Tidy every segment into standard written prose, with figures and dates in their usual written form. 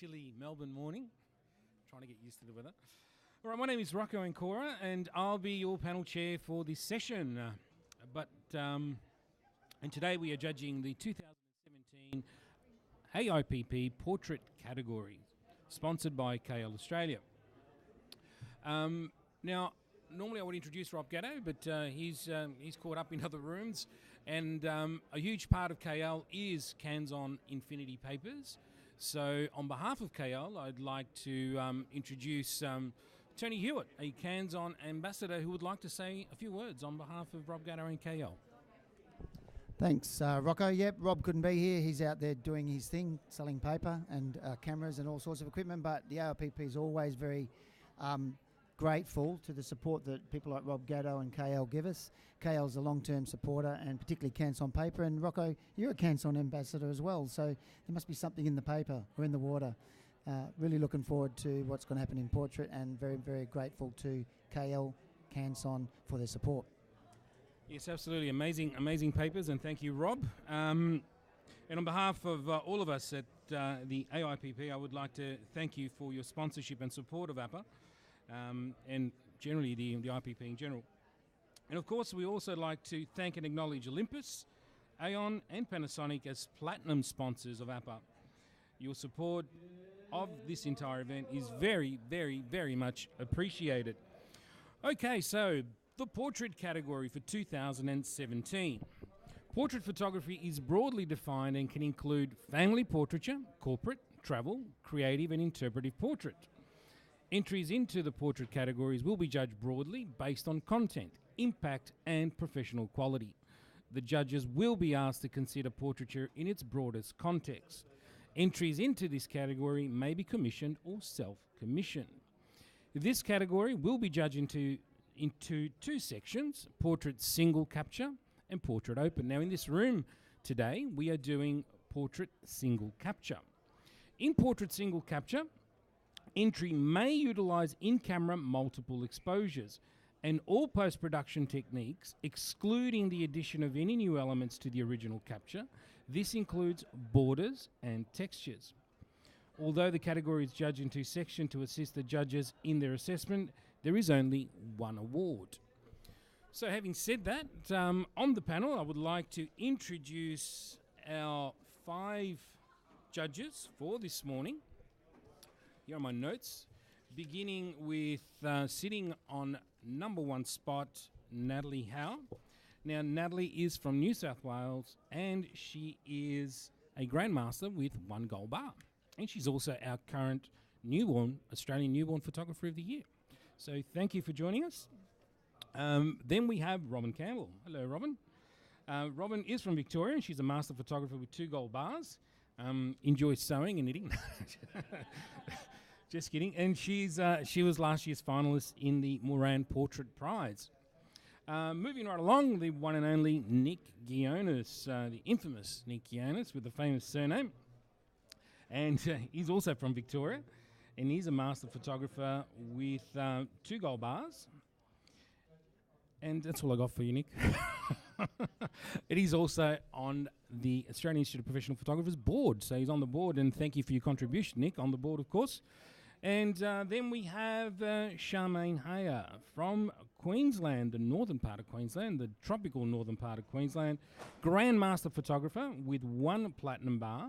chilly Melbourne morning. Trying to get used to the weather. All right, my name is Rocco Ancora, and I'll be your panel chair for this session. And today we are judging the 2017 AIPP Portrait category, sponsored by KL Australia. Now, normally I would introduce Rob Gatto, but he's caught up in other rooms, and a huge part of KL is Cans-On Infinity Papers. So on behalf of KL, I'd like to introduce Tony Hewitt, a Cans-On ambassador who would like to say a few words on behalf of Rob Gatto and KL. Thanks, Rocco. Yep, Rob couldn't be here. He's out there doing his thing, selling paper and cameras and all sorts of equipment, but the APPA is always very grateful to the support that people like Rob Gatto and KL give us. KL's a long-term supporter, and particularly Cans-On Paper. And Rocco, you're a Cans-On ambassador as well, so there must be something in the paper or in the water. Really looking forward to what's going to happen in Portrait, and very, very grateful to KL, Cans-On for their support. Yes, absolutely. Amazing papers, and thank you, Rob. And on behalf of all of us at the AIPP, I would like to thank you for your sponsorship and support of APPA. And generally the IPP in general. And of course, we also like to thank and acknowledge Olympus, Aon and Panasonic as platinum sponsors of APPA. Your support of this entire event is very, very, very much appreciated. Okay, so the portrait category for 2017. Portrait photography is broadly defined and can include family portraiture, corporate, travel, creative and interpretive portrait. Entries into the portrait categories will be judged broadly based on content, impact and professional quality. The judges will be asked to consider portraiture in its broadest context. Entries into this category may be commissioned or self-commissioned. This category will be judged into two sections, portrait single capture and portrait open. Now in this room today we are doing portrait single capture. In portrait single capture, entry may utilise in-camera multiple exposures, and all post-production techniques, excluding the addition of any new elements to the original capture. This includes borders and textures. Although the category is judged in two sections to assist the judges in their assessment, there is only one award. So having said that, on the panel I would like to introduce our 5 judges for this morning. Here are my notes, beginning with sitting on number 1 spot, Natalie Howe. Now, Natalie is from New South Wales, and she is a Grandmaster with 1 gold bar. And she's also our current Australian Newborn Photographer of the Year. So thank you for joining us. Then we have Robin Campbell. Hello, Robin. Robin is from Victoria, and she's a Master Photographer with 2 gold bars. Enjoys sewing and knitting. Just kidding. And she was last year's finalist in the Moran Portrait Prize. Moving right along, the one and only Nick Gionis, the infamous Nick Gionis with the famous surname. And he's also from Victoria, and he's a Master Photographer with 2 gold bars. And that's all I got for you, Nick. And he's also on the Australian Institute of Professional Photographers board. So he's on the board, and thank you for your contribution, Nick, on the board, of course. And then we have Charmaine Hayer from Queensland, the northern part of Queensland, the tropical northern part of Queensland, Grandmaster Photographer with 1 platinum bar.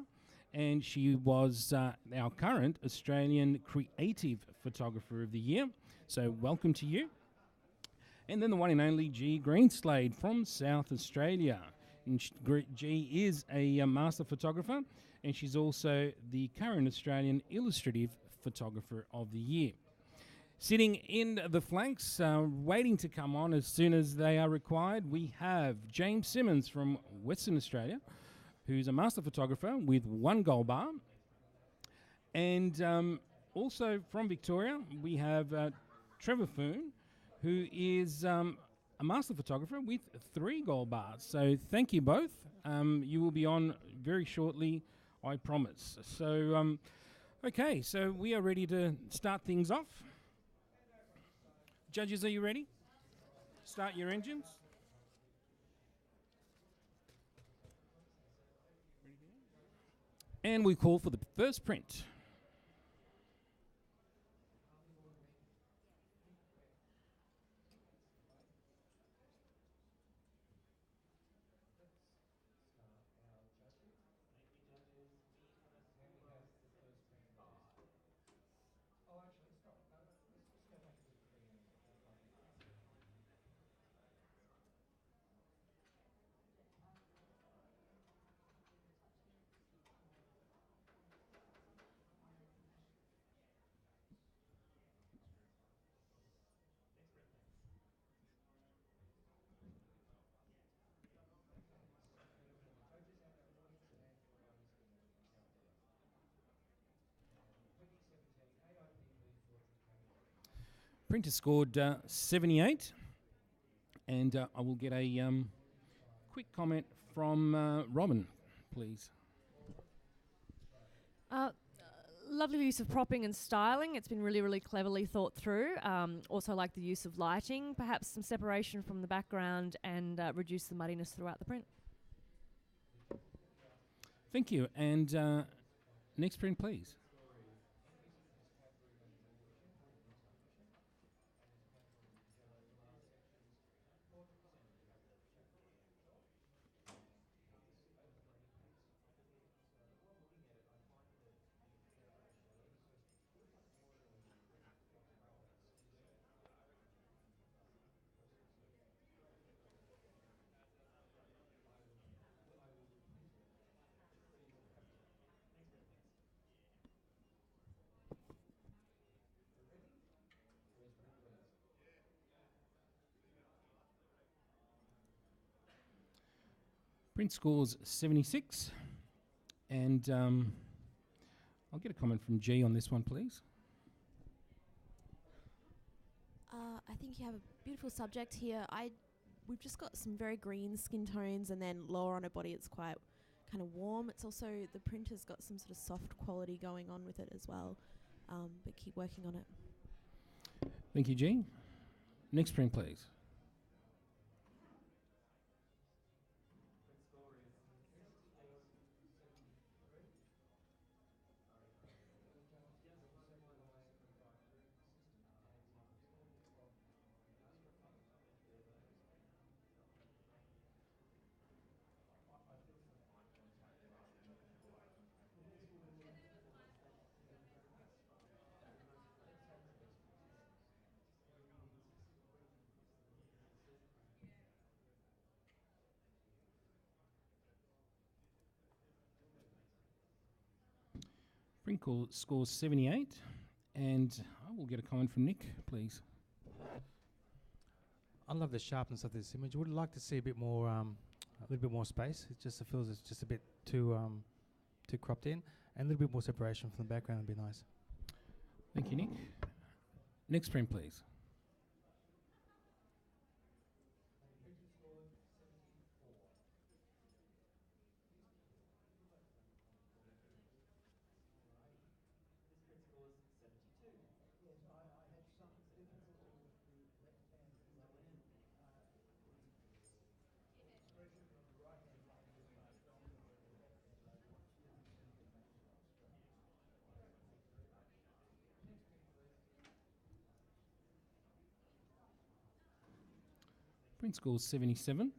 And she was our current Australian Creative Photographer of the Year. So welcome to you. And then the one and only G. Greenslade from South Australia. And G is a Master Photographer, and she's also the current Australian Illustrative Photographer of the Year. Sitting in the flanks, waiting to come on as soon as they are required, we have James Simmons from Western Australia, who's a Master Photographer with 1 gold bar. And also from Victoria, we have Trevor Foon, who is a Master Photographer with 3 gold bars. So thank you both. You will be on very shortly, I promise. So, okay, so we are ready to start things off. Judges, are you ready? Start your engines. And we call for the first print. Printer scored 78, and I will get a quick comment from Robin, please. Lovely use of propping and styling. It's been really, really cleverly thought through. Also like the use of lighting, perhaps some separation from the background, and reduce the muddiness throughout the print. Thank you. And next print, please. Print scores 76, and I'll get a comment from G on this one, please. I think you have a beautiful subject here. We've just got some very green skin tones, and then lower on her body it's quite kind of warm. It's also, the printer's got some sort of soft quality going on with it as well, but keep working on it. Thank you, G. Next print, please. Print scores 78, and I will get a comment from Nick, please. I love the sharpness of this image. Would like to see a bit more, a little bit more space. It just feels it's just a bit too cropped in, and a little bit more separation from the background would be nice. Thank you, Nick. Next print, please. Print scores 77.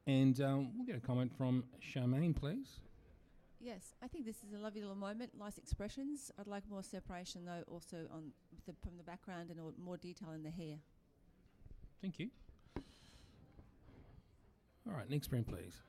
And we'll get a comment from Charmaine, please. Yes, I think this is a lovely little moment, nice expressions. I'd like more separation, though, also on from the background and more detail in the hair. Thank you. All right, next print, please.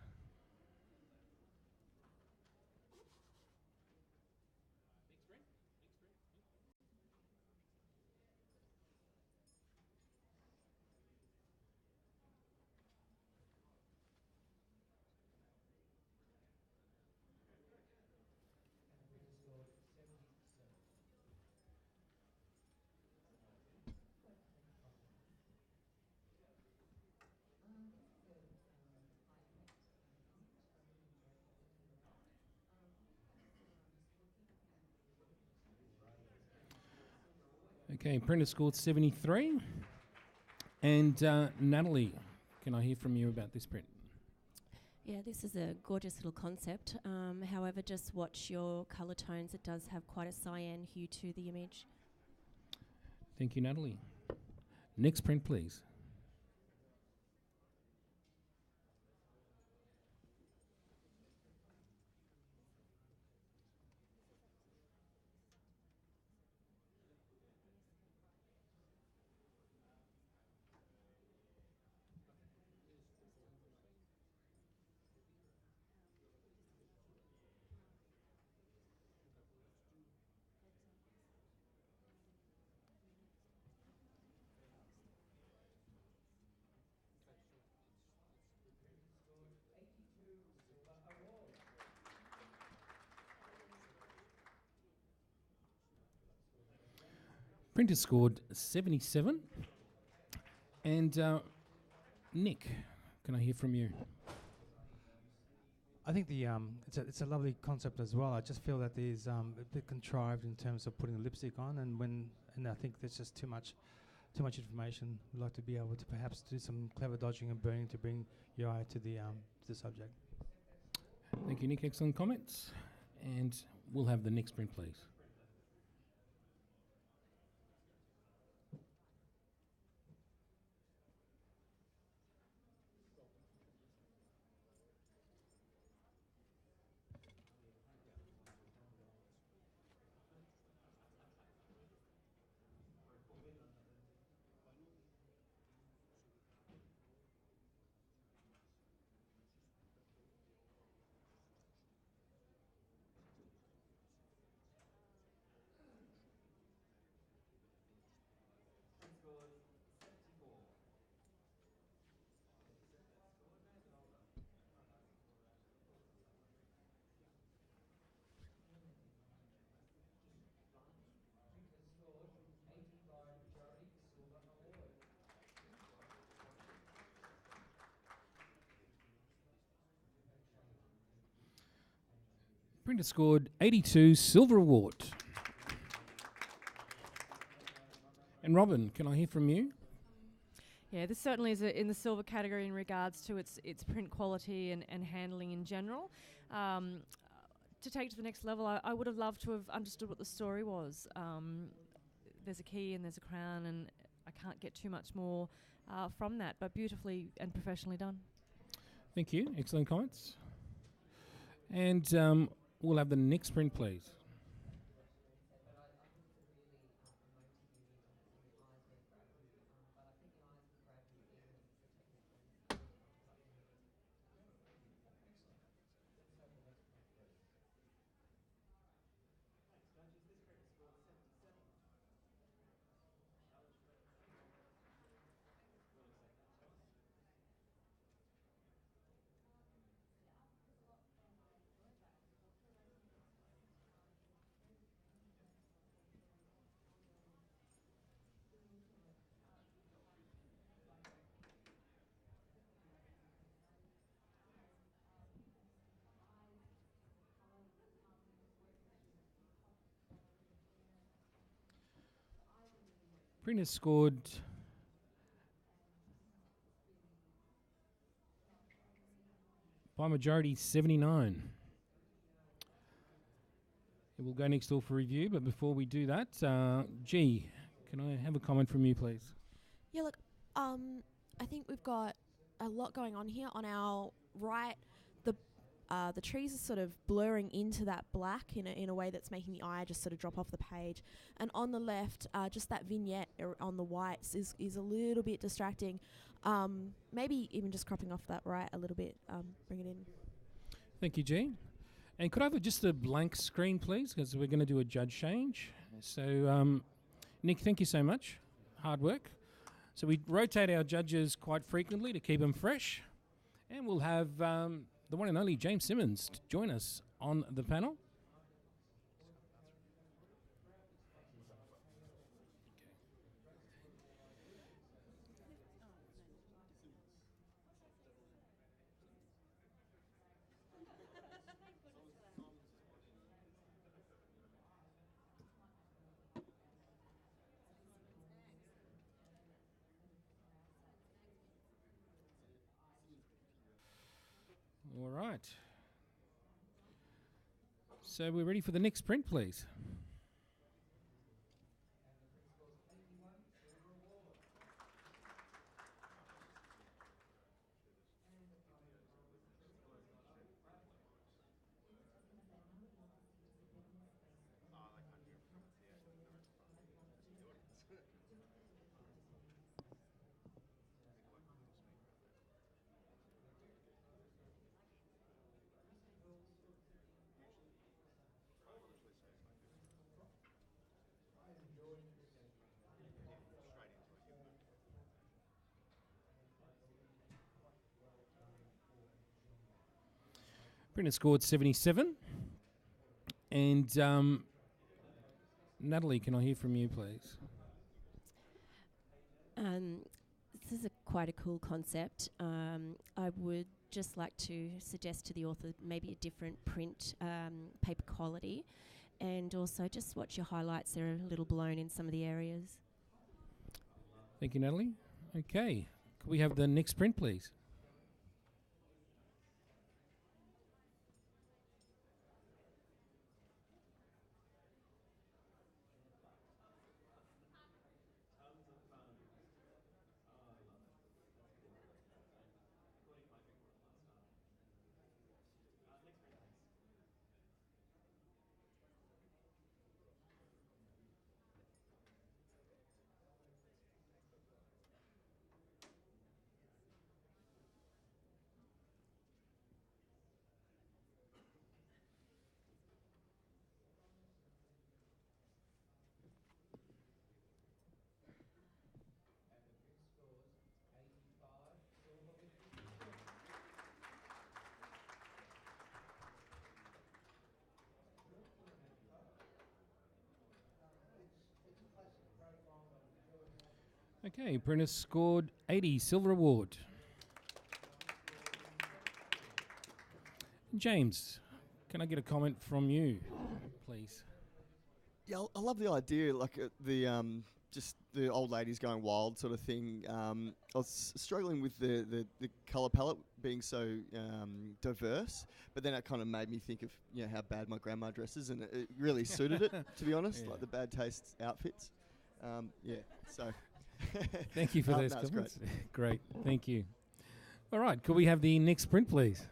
Okay, printer scored 73. And Natalie, can I hear from you about this print? Yeah, this is a gorgeous little concept. However, just watch your colour tones. It does have quite a cyan hue to the image. Thank you, Natalie. Next print, please. Printer scored 77. And Nick, can I hear from you? I think the it's a lovely concept as well. I just feel that there's a bit contrived in terms of putting the lipstick on, and I think there's just too much information. We'd like to be able to perhaps do some clever dodging and burning to bring your eye to the subject. Thank you, Nick. Excellent comments. And we'll have the next print, please. Printer scored 82, silver award. And Robin, can I hear from you? Yeah, this certainly is in the silver category in regards to its print quality and handling in general. To take it to the next level, I would have loved to have understood what the story was. There's a key and there's a crown, and I can't get too much more from that, but beautifully and professionally done. Thank you. Excellent comments. And we'll have the next print, please. Printer scored by majority 79. It will go next door for review, but before we do that, G, can I have a comment from you, please? Yeah, look, I think we've got a lot going on here. On our right, the trees are sort of blurring into that black in a way that's making the eye just sort of drop off the page. And on the left, just that vignette on the whites is a little bit distracting. Maybe even just cropping off that right a little bit, bring it in. Thank you, G. And could I have just a blank screen, please, because we're going to do a judge change. So, Nick, thank you so much. Hard work. So we rotate our judges quite frequently to keep them fresh. And we'll have the one and only James Simmons to join us on the panel. All right. So we're ready for the next print, please. Printer scored 77. And Natalie, can I hear from you, please? Um, this is quite a cool concept. I would just like to suggest to the author maybe a different print paper quality, and also just watch your highlights. They're a little blown in some of the areas. Thank you, Natalie. Okay, could we have the next print, please? Okay, Prentice scored 80, silver award. James, can I get a comment from you, please? Yeah, I love the idea, like just the old ladies going wild sort of thing. I was struggling with the colour palette being so diverse, but then it kind of made me think of how bad my grandma dresses, and it really suited it, to be honest, like the bad taste outfits. So... Thank you for those that's comments. Great, thank you. All right, could we have the next print, please?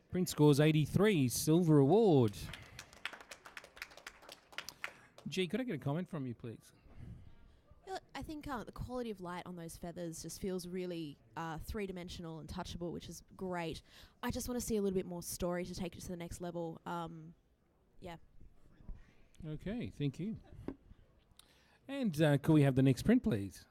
Print scores 83, silver award. G, could I get a comment from you, please? I think the quality of light on those feathers just feels really three-dimensional and touchable, which is great. I just want to see a little bit more story to take it to the next level. Okay, thank you. And could we have the next print, please?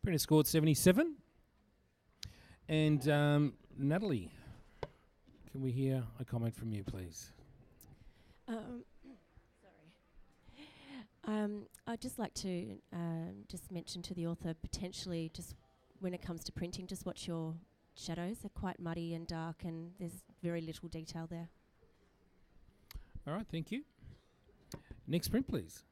Printer scored 77. And Natalie, can we hear a comment from you, please? I'd just like to just mention to the author, potentially, just when it comes to printing, just watch your shadows. They're quite muddy and dark, and there's very little detail there. All right, thank you. Next print, please.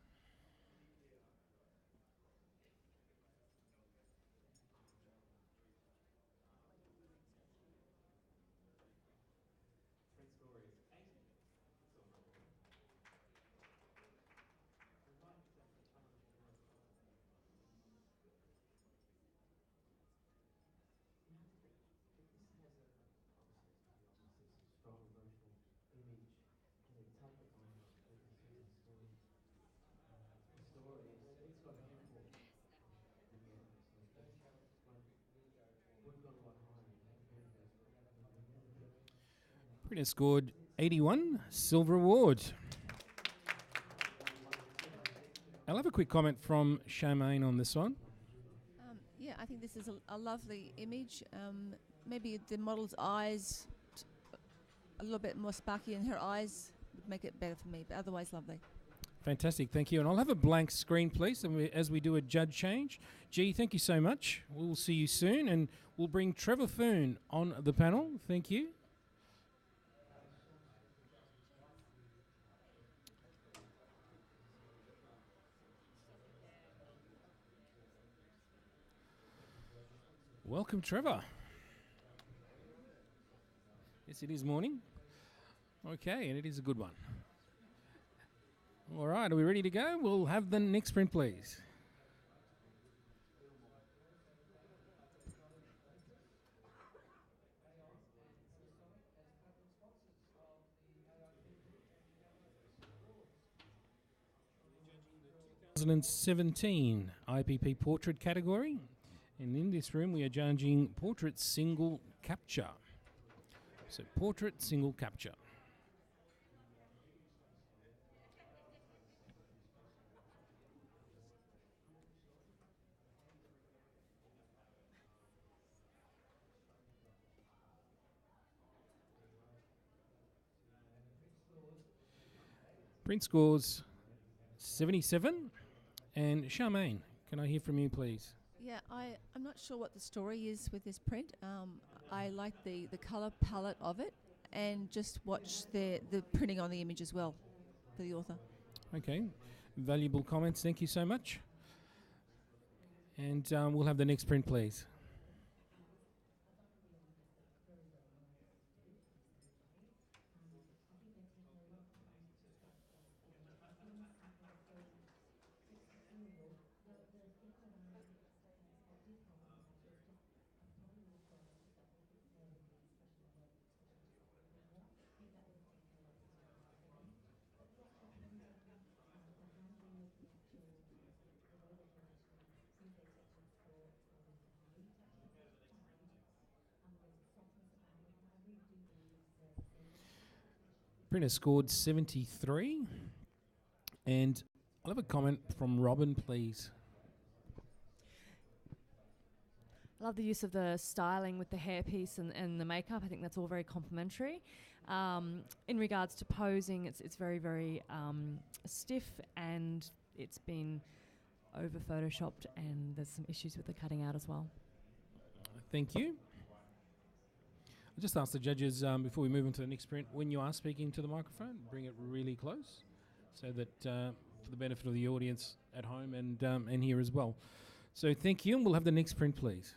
Printer scored 81, silver award. I'll have a quick comment from Charmaine on this one. Yeah, I think this is a lovely image. Maybe the model's eyes, a little bit more sparky in her eyes would make it better for me, but otherwise lovely. Fantastic, thank you. And I'll have a blank screen, please, and as we do a judge change. G, thank you so much. We'll see you soon, and we'll bring Trevor Foon on the panel. Thank you. Welcome, Trevor. Yes, it is morning. Okay, and it is a good one. All right, are we ready to go? We'll have the next print, please. The 2017 IPP portrait category. And in this room, we are judging portrait single capture. So, portrait single capture. Print scores 77. And Charmaine, can I hear from you, please? Yeah, I'm not sure what the story is with this print. I like the colour palette of it, and just watch the printing on the image as well for the author. Okay, valuable comments. Thank you so much. And we'll have the next print, please. Printer scored 73. And I'll have a comment from Robin, please. I love the use of the styling with the hairpiece and the makeup. I think that's all very complimentary. In regards to posing, it's very, very stiff, and it's been over photoshopped, and there's some issues with the cutting out as well. Thank you. I'll just ask the judges before we move on to the next print, when you are speaking to the microphone, bring it really close so that for the benefit of the audience at home and here as well. So thank you, and we'll have the next print, please.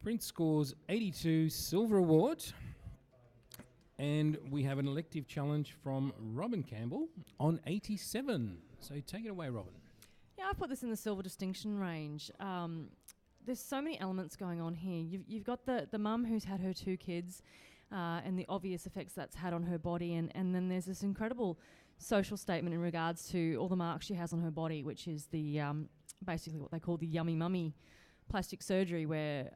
Print scores 82, silver award. And we have an elective challenge from Robin Campbell on 87. So take it away, Robin. Yeah, I put this in the silver distinction range. There's so many elements going on here. You've got the mum who's had her 2 kids and the obvious effects that's had on her body. And then there's this incredible social statement in regards to all the marks she has on her body, which is the basically what they call the yummy mummy plastic surgery, where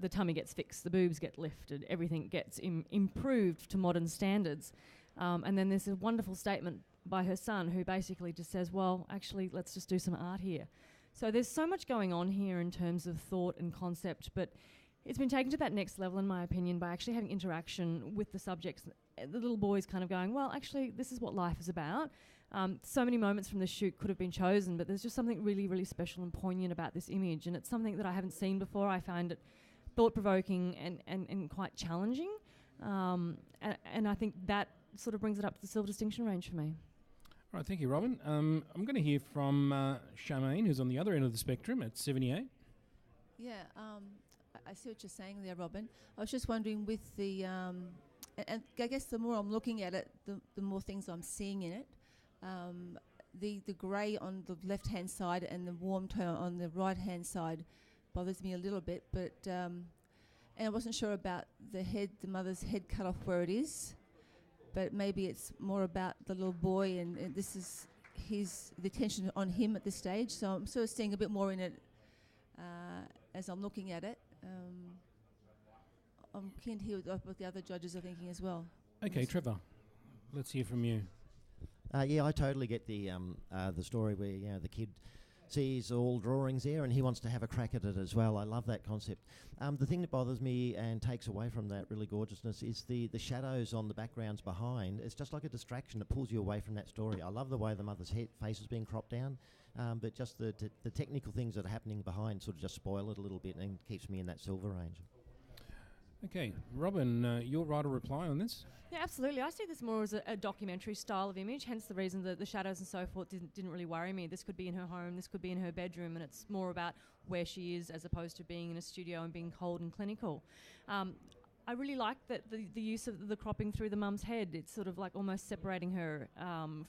the tummy gets fixed, the boobs get lifted, everything gets improved to modern standards. And then there's a wonderful statement by her son who basically just says, well, actually, let's just do some art here. So there's so much going on here in terms of thought and concept, but it's been taken to that next level, in my opinion, by actually having interaction with the subjects the little boy's kind of going, well, actually, this is what life is about. So many moments from the shoot could have been chosen, but there's just something really, really special and poignant about this image, and it's something that I haven't seen before. I find it thought-provoking and quite challenging, and I think that sort of brings it up to the silver distinction range for me. All right, thank you, Robin. I'm going to hear from Charmaine, who's on the other end of the spectrum at 78. Yeah, I see what you're saying there, Robin. I was just wondering with the, and I guess the more I'm looking at it, the more things I'm seeing in it. The grey on the left-hand side and the warm tone on the right-hand side bothers me a little bit, but and I wasn't sure about the mother's head cut off where it is, but maybe it's more about the little boy, and this is the attention on him at this stage. So I'm sort of seeing a bit more in it as I'm looking at it. I'm keen to hear what the other judges are thinking as well. Okay, Trevor, let's hear from you. Yeah, I totally get the story where the kid sees all drawings there and he wants to have a crack at it as well. I love that concept. The thing that bothers me and takes away from that really gorgeousness is the shadows on the backgrounds behind. It's just like a distraction. It pulls you away from that story. I love the way the mother's face is being cropped down, but just the technical things that are happening behind sort of just spoil it a little bit and keeps me in that silver range. Okay, Robin, your right or reply on this? Yeah, absolutely. I see this more as a documentary style of image, hence the reason that the shadows and so forth didn't really worry me. This could be in her home, this could be in her bedroom, and it's more about where she is as opposed to being in a studio and being cold and clinical. I really like that the use of the cropping through the mum's head. It's sort of like almost separating her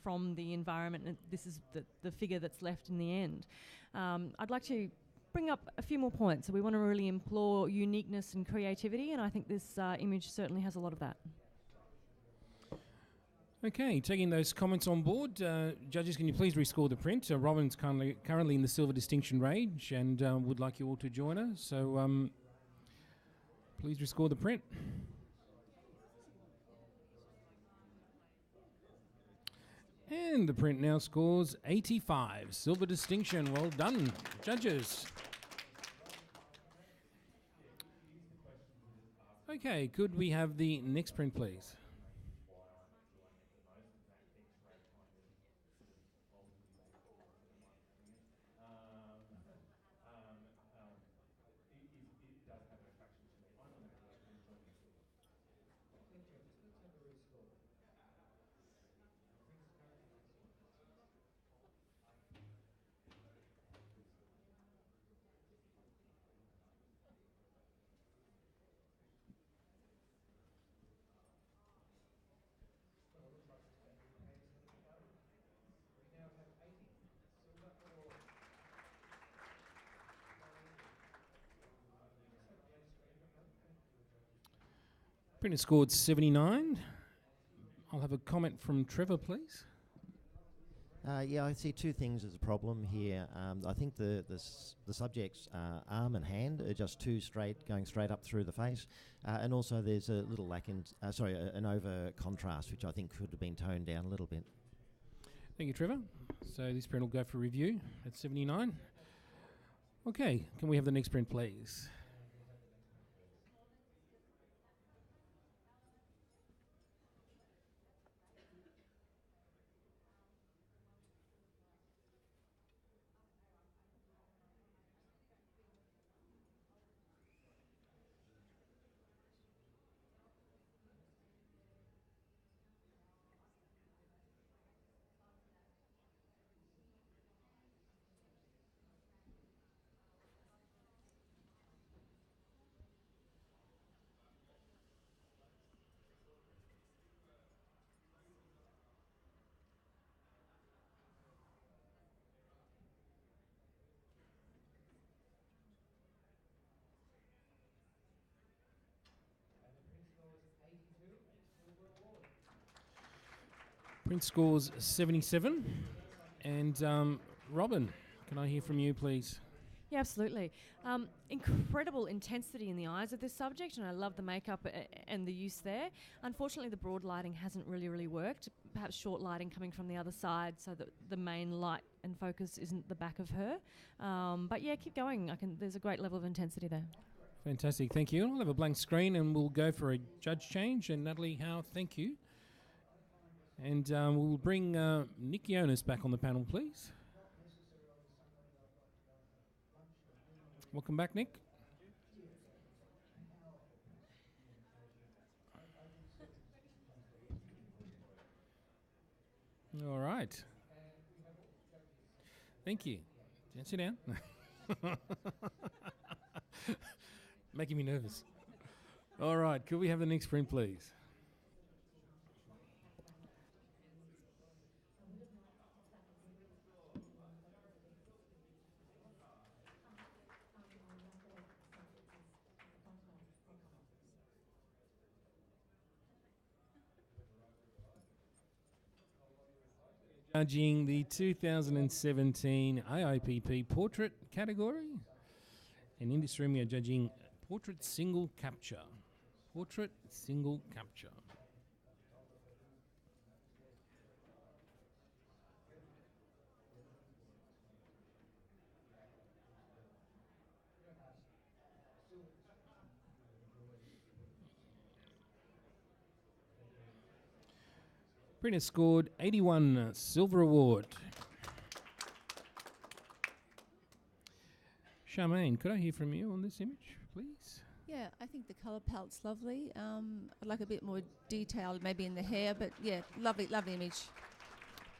from the environment, and this is the figure that's left in the end. I'd like to bring up a few more points. So we want to really implore uniqueness and creativity, and I think this image certainly has a lot of that. Okay, taking those comments on board, judges, can you please rescore the print? Robin's currently in the silver distinction range and would like you all to join her. So please rescore the print. And the print now scores 85, silver distinction. Well done, judges. Okay, could we have the next print, please? Print has scored 79. I'll have a comment from Trevor, please. Yeah, I see two things as a problem here. I think the subject's arm and hand are just too straight, going straight up through the face, and also there's a little lack in, an over contrast, which I think could have been toned down a little bit. Thank you, Trevor. So this print will go for review at 79. Okay, can we have the next print, please? Print scores 77. And Robin, can I hear from you, please? Yeah, absolutely. Incredible intensity in the eyes of this subject, and I love the makeup and the use there. Unfortunately, the broad lighting hasn't really worked. Perhaps short lighting coming from the other side so that the main light and focus isn't the back of her. But yeah, keep going. There's a great level of intensity there. Fantastic, thank you. I'll have a blank screen and we'll go for a judge change. And Natalie Howe, thank you. And we'll bring Nick Jonas back on the panel, please. Welcome back, Nick. All right. Thank you. Sit down. Making me nervous. All right, could we have the next print, please? Judging the 2017 AIPP Portrait category. And in this room we are judging Portrait Single Capture. Portrait Single Capture. Printer scored 81 Silver Award. Charmaine, could I hear from you on this image, please? Yeah, I think the colour palette's lovely. I'd like a bit more detail maybe in the hair, but yeah, lovely, lovely image.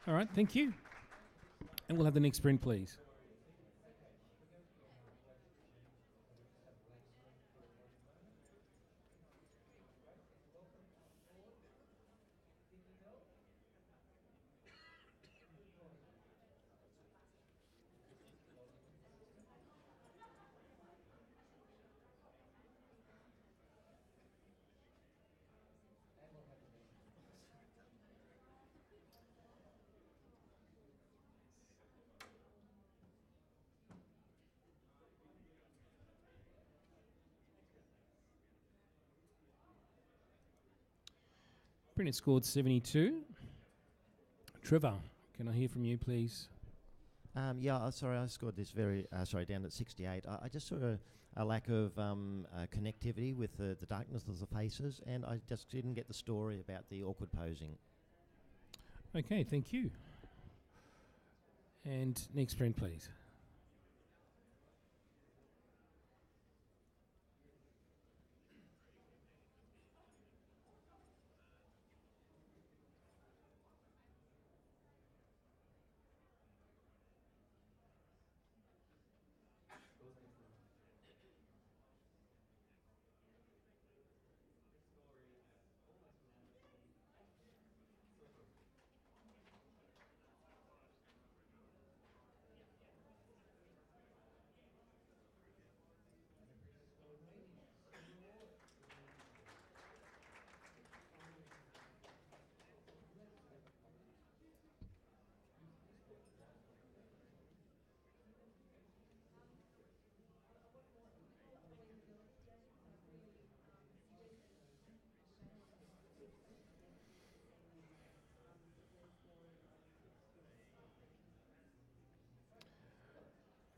All right, thank you. And we'll have the next print, please. Printer scored 72. Trevor, can I hear from you, please? Sorry, I scored this down at 68. I just saw a lack of connectivity with the darkness of the faces, and I just didn't get the story about the awkward posing. Okay, thank you. And next print, please.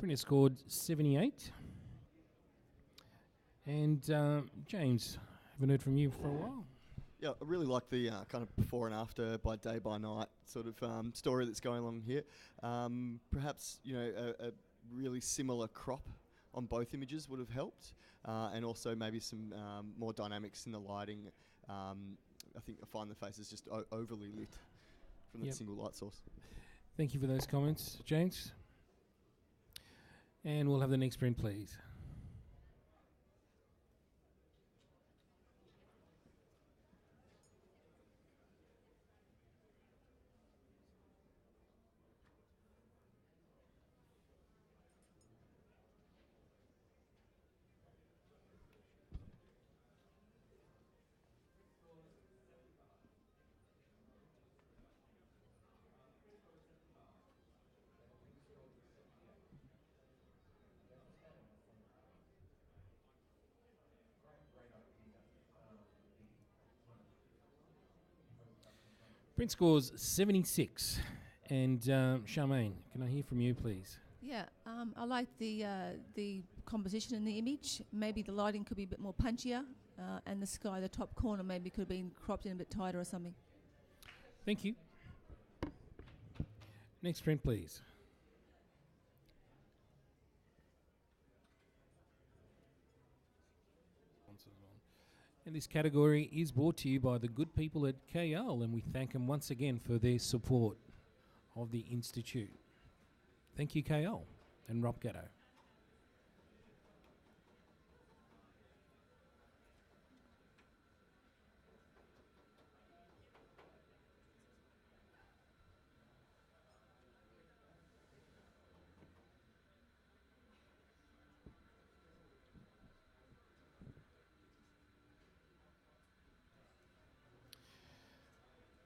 Printer scored 78. And James, haven't heard from you for a while. Yeah, I really like the kind of before and after, by day, by night sort of story that's going on here. Perhaps, a really similar crop on both images would have helped, and also maybe some more dynamics in the lighting. I think I find the faces just overly lit from that single light source. Thank you for those comments, James. And we'll have the next print, please. Print scores 76. And Charmaine, can I hear from you, please? Yeah, I like the composition in the image. Maybe the lighting could be a bit more punchier, and the sky, the top corner, maybe could have been cropped in a bit tighter or something. Thank you. Next print, please. And this category is brought to you by the good people at KL, and we thank them once again for their support of the Institute. Thank you, KL and Rob Gatto.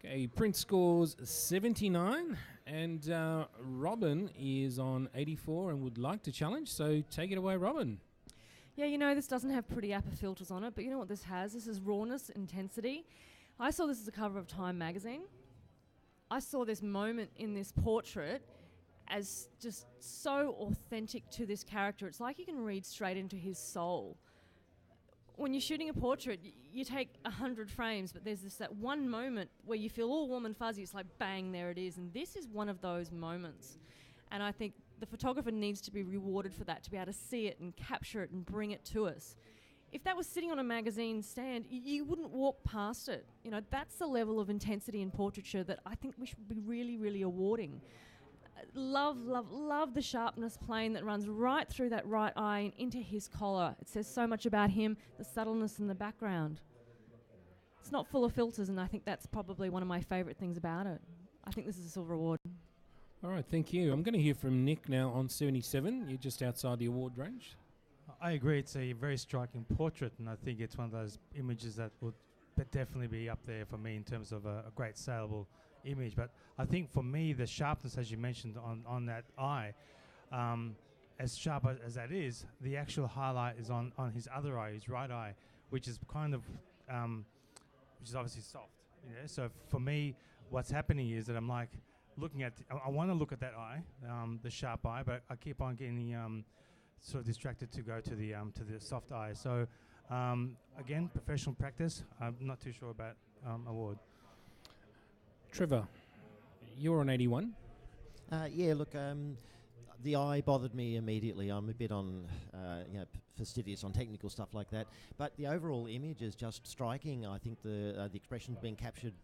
Okay, print scores 79, and Robin is on 84 and would like to challenge, so take it away, Robin. Yeah, you know, this doesn't have pretty APPA filters on it, but you know what this has? This is rawness, intensity. I saw this as a cover of Time magazine. I saw this moment in this portrait as just so authentic to this character. It's like you can read straight into his soul. When you're shooting a portrait, you take 100 frames, but there's that one moment where you feel all warm and fuzzy. It's like, bang, there it is. And this is one of those moments. And I think the photographer needs to be rewarded for that, to be able to see it and capture it and bring it to us. If that was sitting on a magazine stand, you wouldn't walk past it. You know, that's the level of intensity in portraiture that I think we should be really, really awarding. Love the sharpness plane that runs right through that right eye and into his collar. It says so much about him, the subtleness in the background. It's not full of filters, and I think that's probably one of my favourite things about it. I think this is a silver award. All right, thank you. I'm going to hear from Nick now on 77. You're just outside the award range. I agree. It's a very striking portrait, and I think it's one of those images that would definitely be up there for me in terms of a great saleable image. But I think for me, the sharpness, as you mentioned, on that eye, as sharp as that is, the actual highlight is on his other eye, his right eye, which is kind of, which is obviously soft. You know? So for me, what's happening is that I'm like looking at, I want to look at that eye, the sharp eye, but I keep on getting sort of distracted to go to the soft eye. So again, professional practice. I'm not too sure about award. Trevor, you're on 81. Yeah, look, the eye bothered me immediately. I'm a bit on, fastidious on technical stuff like that. But the overall image is just striking. I think the expression's being captured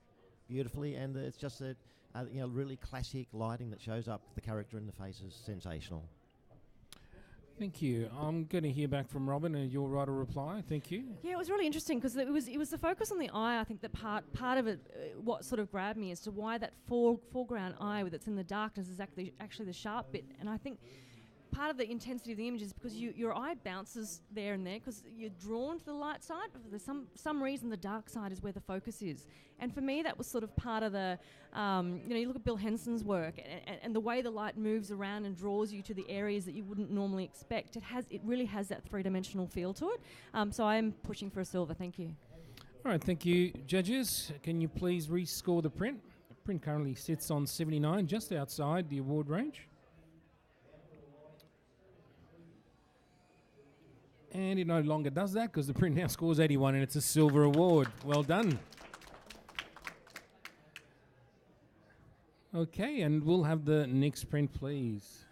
beautifully, and it's just a really classic lighting that shows up. The character in the face is sensational. Thank you. I'm going to hear back from Robin, and you'll write a reply. Thank you. Yeah, it was really interesting because it was the focus on the eye. I think that part of it, what sort of grabbed me as to why that foreground eye that's in the darkness is actually the sharp bit. And I think part of the intensity of the image is because your eye bounces there and there because you're drawn to the light side, but for some reason the dark side is where the focus is. And for me, that was sort of part of the, you look at Bill Henson's work and the way the light moves around and draws you to the areas that you wouldn't normally expect. It really has that three-dimensional feel to it. So I am pushing for a silver. Thank you. All right, thank you, judges. Can you please rescore the print? The print currently sits on 79, just outside the award range. And it no longer does that because the print now scores 81 and it's a silver award. Well done. Okay, and we'll have the next print, please.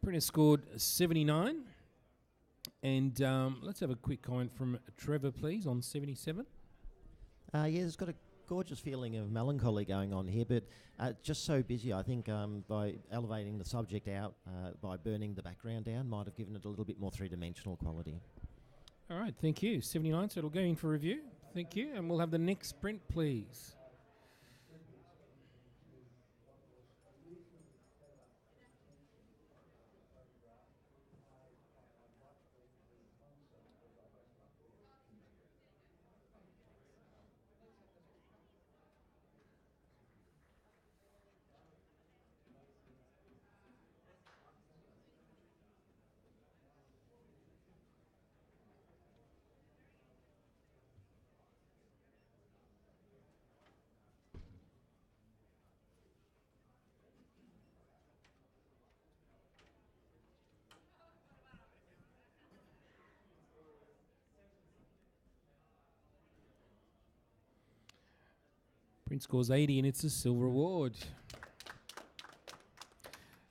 Print has scored 79. And let's have a quick comment from Trevor, please, on 77. Yeah, it's got a gorgeous feeling of melancholy going on here, but just so busy. I think by elevating the subject out, by burning the background down, might have given it a little bit more three-dimensional quality. All right, thank you. 79, so it'll go in for review. Thank you. And we'll have the next print, please. Print scores 80 and it's a silver award.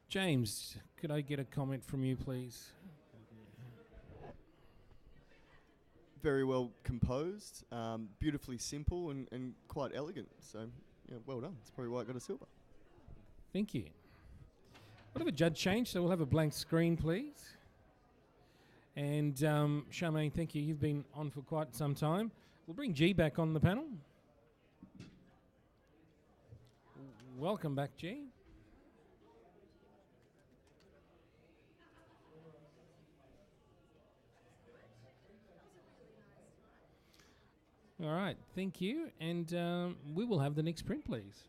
James, could I get a comment from you, please? Very well composed, beautifully simple and quite elegant. So, yeah, well done. That's probably why it got a silver. Thank you. We'll have a judge change, so we'll have a blank screen, please. And Charmaine, thank you. You've been on for quite some time. We'll bring G back on the panel. Welcome back, G. All right, thank you. And we will have the next print, please.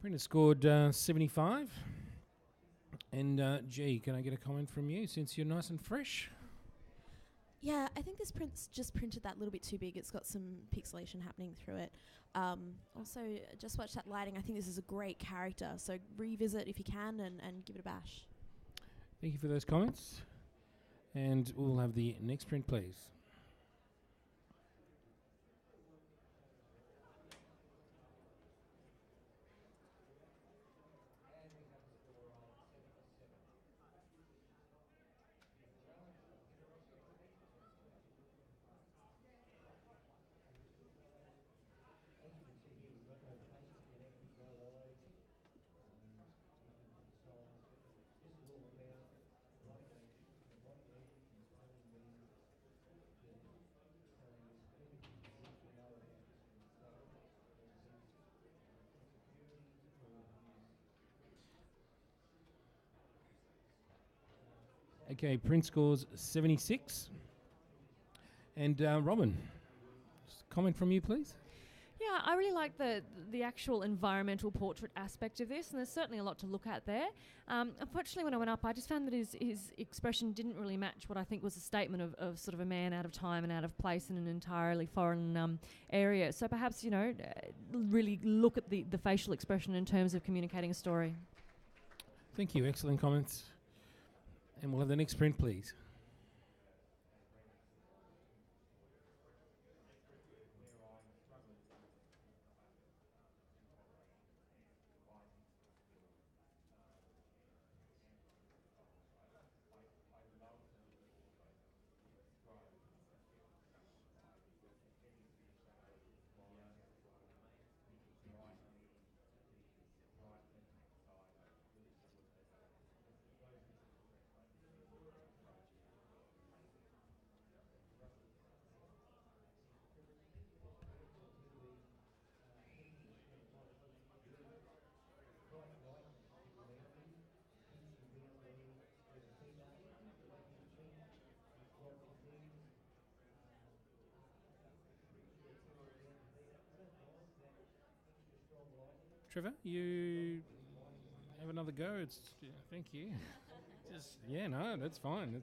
Printer scored 75. And G, can I get a comment from you since you're nice and fresh? Yeah, I think this print's just printed that little bit too big. It's got some pixelation happening through it. Also, just watch that lighting. I think this is a great character. So revisit if you can and give it a bash. Thank you for those comments. And we'll have the next print, please. Okay, print scores 76. And Robin, just a comment from you, please. Yeah, I really like the actual environmental portrait aspect of this, and there's certainly a lot to look at there. Unfortunately, when I went up, I just found that his expression didn't really match what I think was a statement of sort of a man out of time and out of place in an entirely foreign area. So perhaps, really look at the facial expression in terms of communicating a story. Thank you, excellent comments. And we'll have the next print, please. Trevor, you have another go. Thank you. No, that's fine.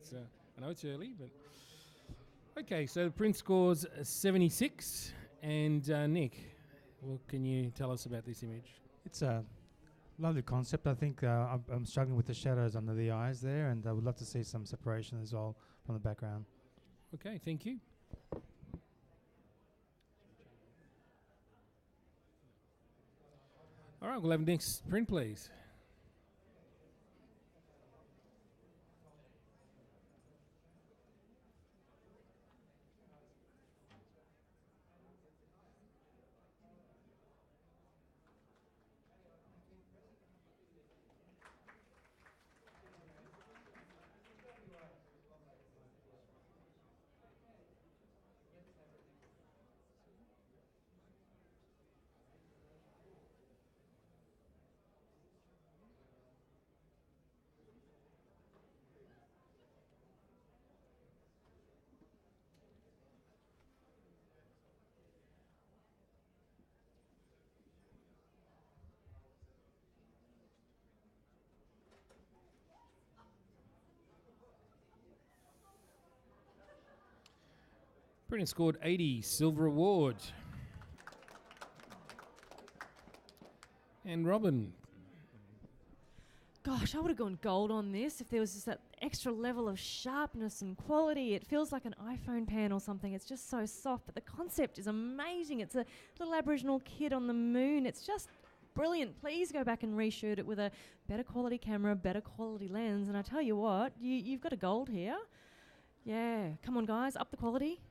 I know it's early, but okay. So the print scores 76, and Nick, what can you tell us about this image? It's a lovely concept. I think I'm struggling with the shadows under the eyes there, and I would love to see some separation as well from the background. Okay, thank you. All right, we'll have next print, please. Brennan scored 80, silver award. And Robin. Gosh, I would have gone gold on this if there was just that extra level of sharpness and quality. It feels like an iPhone pen or something. It's just so soft, but the concept is amazing. It's a little Aboriginal kid on the moon. It's just brilliant. Please go back and reshoot it with a better quality camera, better quality lens. And I tell you what, you've got a gold here. Yeah, come on guys, up the quality.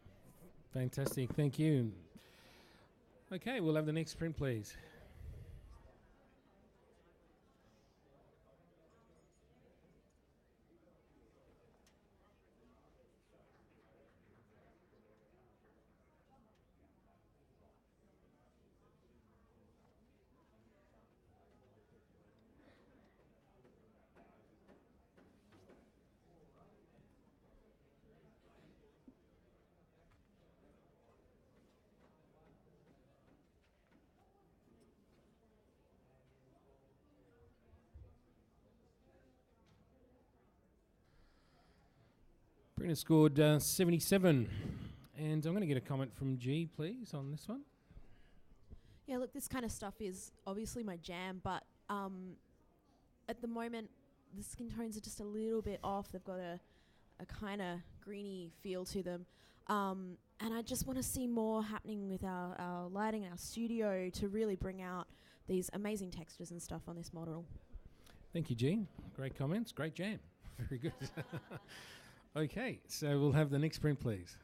Fantastic, thank you. Okay, we'll have the next print, please. Brennan scored 77. And I'm going to get a comment from G, please, on this one. Yeah, look, this kind of stuff is obviously my jam, but at the moment, the skin tones are just a little bit off. They've got a kind of greeny feel to them. And I just want to see more happening with our lighting, our studio, to really bring out these amazing textures and stuff on this model. Thank you, G. Great comments, great jam. Very good. Okay, so we'll have the next print, please.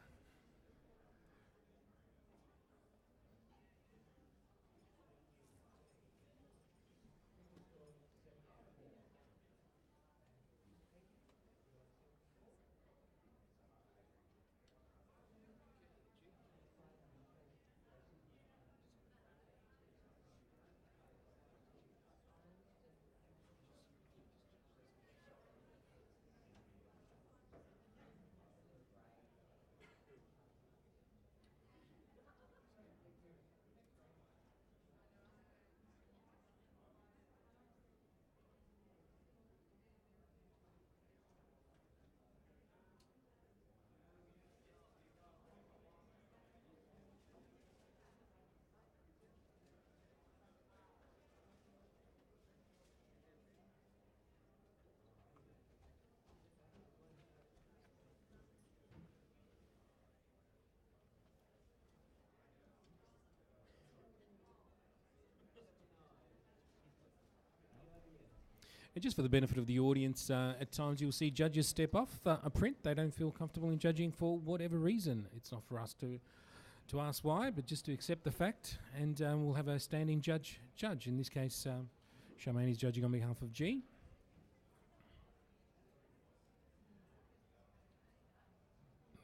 And just for the benefit of the audience, at times you'll see judges step off a print. They don't feel comfortable in judging for whatever reason. It's not for us to ask why, but just to accept the fact. And we'll have a standing judge. In this case, Charmaine is judging on behalf of G.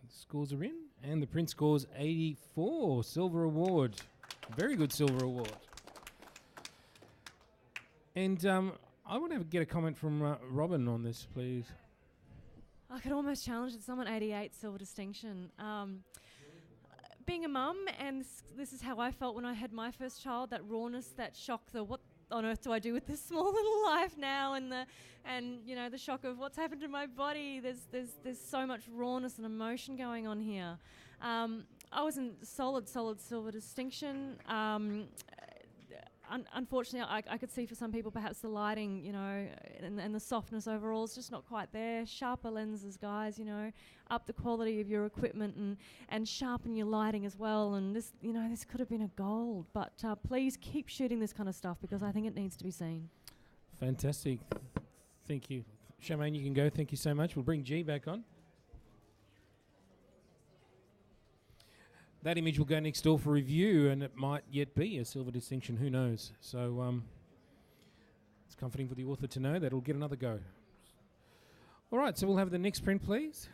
The scores are in, and the print scores 84, silver award. Very good silver award. And I want to get a comment from Robin on this, please. I could almost challenge it. Someone 88 silver distinction. Being a mum, and this is how I felt when I had my first child, that rawness, that shock, the on earth do I do with this small little life now, and the shock of what's happened to my body. There's so much rawness and emotion going on here. I was in solid silver distinction. Unfortunately, I could see for some people perhaps the lighting, and the softness overall is just not quite there. Sharper lenses, guys, up the quality of your equipment and sharpen your lighting as well. And this could have been a gold. But please keep shooting this kind of stuff because I think it needs to be seen. Fantastic. Thank you. Charmaine, you can go. Thank you so much. We'll bring G back on. That image will go next door for review, and it might yet be a silver distinction. Who knows? So it's comforting for the author to know that it'll get another go. All right, so we'll have the next print, please.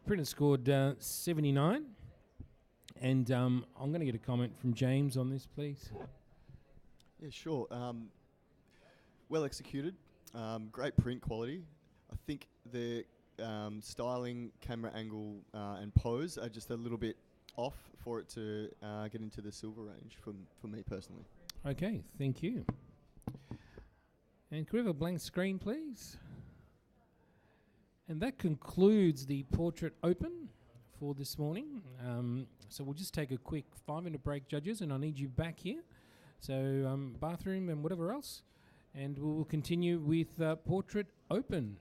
Printer scored 79. And I'm going to get a comment from James on this, please. Yeah, sure. Well executed, great print quality. I think the styling, camera angle, and pose are just a little bit off for it to get into the silver range for me personally. Okay, thank you. And could we have a blank screen, please? And that concludes the portrait open for this morning. So we'll just take a quick 5-minute break, judges, and I need you back here. So bathroom and whatever else. And we will continue with portrait open.